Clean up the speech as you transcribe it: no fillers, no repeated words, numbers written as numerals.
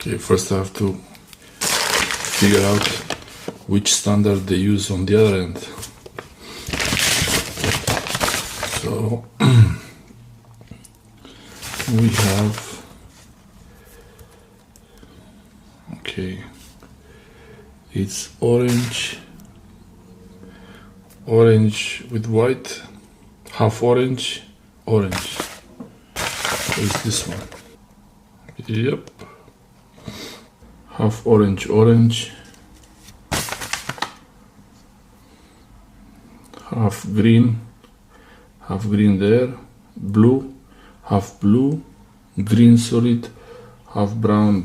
Okay, first I have to figure out which standard they use on the other end. So we have, okay, it's orange with white, half orange, orange. Is this one? Yep. Half orange, half green there, blue, half blue, green solid, half brown.